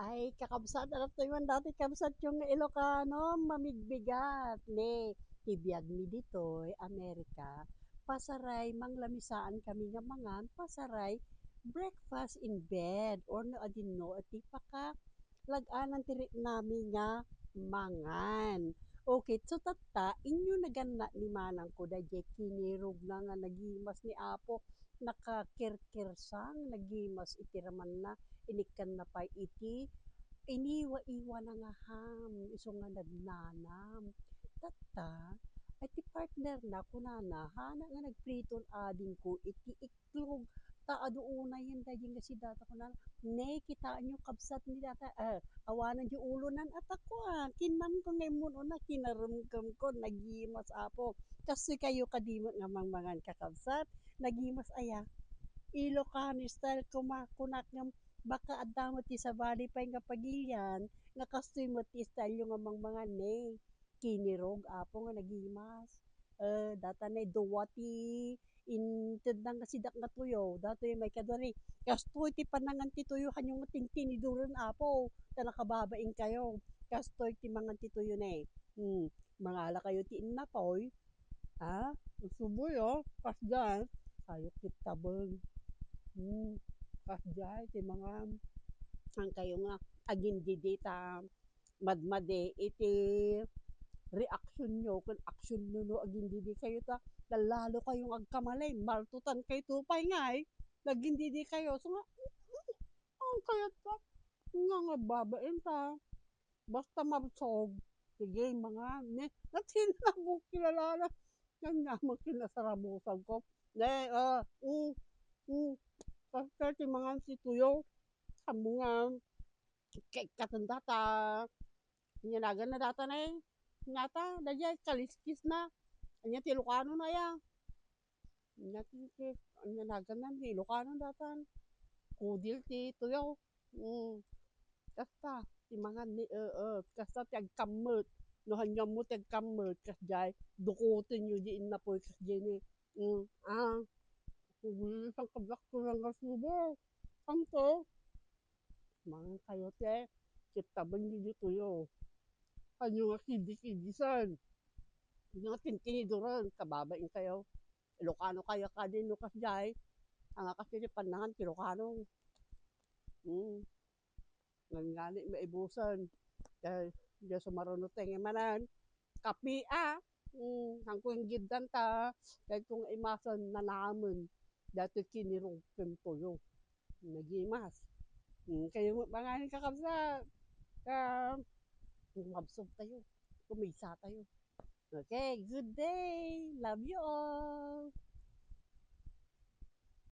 Ay, kakabsat, alam to yung dati kabsat yung Ilocano, mamigbigat. Ne, tibiyag mi ditoy, Amerika. Pasaray, manglamisaan kami nga mangan, pasaray, breakfast in bed. Or no, adin no, at ka, laganan tiri namin nga mangan. Okay, so tata, inyo nagana ni manang ko da kinirog na nga nagimas ni Apo, nakakirkirsang, nagimas itiraman na, inikan na pa iti, iniwa-iwa na nga ham, iso nga nagnanam. Tata, ay ti partner na kunana, hana nga nagpriton ading ko, iti iklog, taado una yan dahil nga si data ko na, ne, kitaan nyo kabsat ni data, awanan yung ulo nan at ako kinam ko ngay mo na, kinarumkam ko, nagimas apo, kasi kayo kadimot nga mangan kakabsat, nagimas aya, Ilocano style kumakunak nga baka adamo ti sa bali pa nga pagilyan nga kastoy mo ti style yung amang mga ne kinirog apo nga nagimas data na duwa ti intendang kasi dak nga tuyo dato may kadwari kastoy ti panangan ti tuyo kanyang tintiniduran apo ta nakababain kayo kastoy ti mangan ti tuyo na mangala kayo ti innapoy ha suboy pasdan ayok ti tabang kasjay ti mga ang kayo nga agin di ta madmade iti reaction nyo kung action nyo no agin di kayo ta lalo kayong agkamalay maltutan kay tupay nga naging di kayo so nga ang kayat ka nga babain ta basta mabsog sige mga ne natin mo kilala yan nga mo kinasaramusan ko ne kasi ti mga si tuyo sa mga katanda ta Nyanagan na data na Nyata, daya kaliskis na. Anya ti Ilocano na ya. Anya ti nyanagan na ti Ilocano datan. Kudil ti tuyaw. Kasta ti mga ni kasta ti agkamot. No hanyam mo ti agkamot kas jay dukutin nyo di na po kas jay ni. Isang kablak ko lang kasubo. Ang to. Mga kayo te. Kitabang di tuyo. Ano nga kidi-kidisan. Nga tintiniduran, kababain kayo. Ilocano kayo ka din no kasjay. Ang kasi di panangan ti Ilocano. Ngani maibusan. Dahil di sumarunod tayo manan. Kapi ang kung gidan ta. Dahil kung imasan na naman. Dati kinirong tempoyo. Nagimas. Kayo mga kakabsa. Mabsob tayo. Kumisa tayo. Okay, good day. Love you all.